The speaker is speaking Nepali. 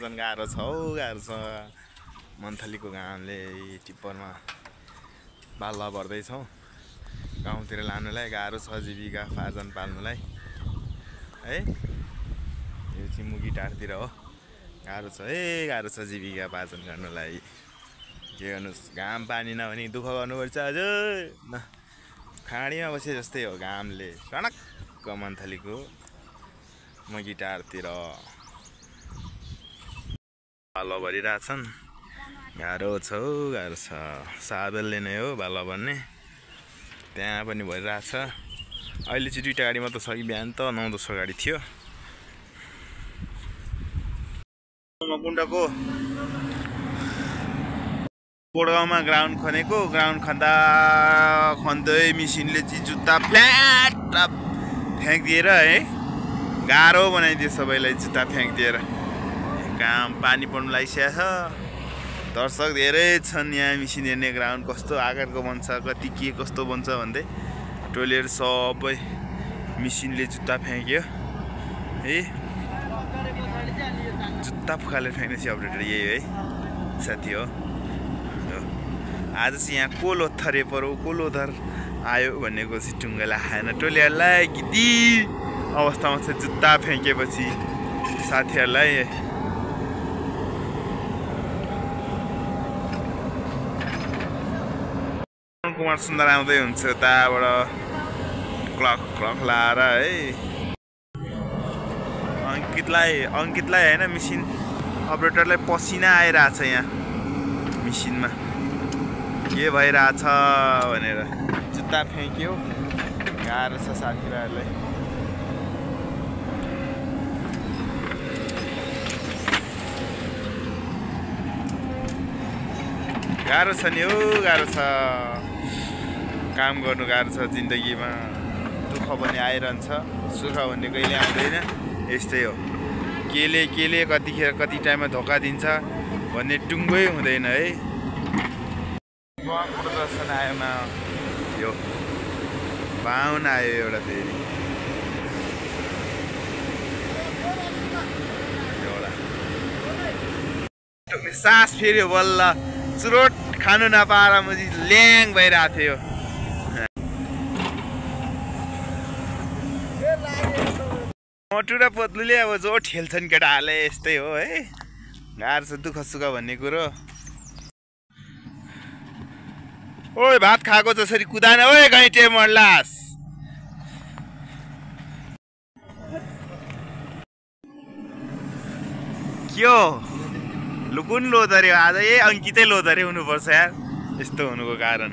पार्जन गाह्रो छ हौ, गाह्रो छ। मन्थलीको घामले टिप्परमा बाल्ला भर्दैछौँ। गाउँतिर लानुलाई गाह्रो छ, जीविका पार्जन पाल्नुलाई है। यो चाहिँ मुगी टारतिर हो, गाह्रो छ गाह्रो छ जीविका पार्जन गर्नुलाई। के गर्नुहोस्, घाम पानी नभनी दुःख गर्नुपर्छ हजुर। खाडीमा बसे जस्तै हो घामले सडक्क मन्थलीको मुगी टारतिर बालो भरिरहेछन्। गाह्रो छ हौ, गाह्रो छ। साबेलले नै हो बालो भन्ने, त्यहाँ पनि भइरहेछ। अहिले चाहिँ दुईवटा गाडी मात्र छ कि बिहान त 9-10 गाडी थियो। कुण्डको बोडगाउँमा ग्राउन्ड खनेको, ग्राउन्ड खन्दै मिसिनले चाहिँ जुत्ता फ्ल्याट फ्याँकिदिएर है गाह्रो बनाइदियो सबैलाई। जुत्ता फ्याँकिदिएर काम पानी पर्नु लागिसकेको छ। दर्शक धेरै छन् यहाँ मिसिन हेर्ने। ग्राउन्ड कस्तो आकारको बन्छ, कति के कस्तो बन्छ भन्दै टोलेर सबै मिसिनले जुत्ता फ्याँक्यो है। जुत्ता फुकालेर फ्याँक्ने चाहिँ अपरेटर यही है साथी हो। आज चाहिँ यहाँ कोलोथरे परो कोलोधर आयो भनेको चाहिँ टुङ्गला खाएन। टोलीहरूलाई गिदी अवस्थामा चाहिँ जुत्ता फ्याँकेपछि साथीहरूलाई कुमार सुन्दर आउँदै हुन्छ उताबाट क्लक क्लक लाएर है। अङ्कितलाई होइन मिसिन अपरेटरलाई पसिना आइरहेछ यहाँ मिसिनमा के भइरहेछ भनेर। जुत्ता फ्याँक्यो, गाह्रो छ साथीभाइहरूलाई। गाह्रो छ नि हौ, गाह्रो छ। काम गर्नु गाह्रो छ जिन्दगीमा। दुःख पनि आइरहन्छ, सुख भन्ने कहिले आउँदैन। यस्तै हो, केले कतिखेर कति टाइममा धोका दिन्छ भन्ने टुङ्गै हुँदैन है। प्रदर्शन आयोमा यो बाहुन आयो एउटा फेरि एउटा सास फेरि बल्ल चुरोट खानु नपाएर म ल्याङ भइरहेको थियो। मोटु र पत्लुले अब जो ठेल्छन् केटाहरूले यस्तै हो है। गाह्रो छ दुःख सुख भन्ने कुरो। ओए भात खाएको जसरी कुदान ओए घैँटे मर्लास। के हो लुकुन लोधरे आज? अङ्कितै लोधरे हुनुपर्छ यार, यस्तो हुनुको कारण।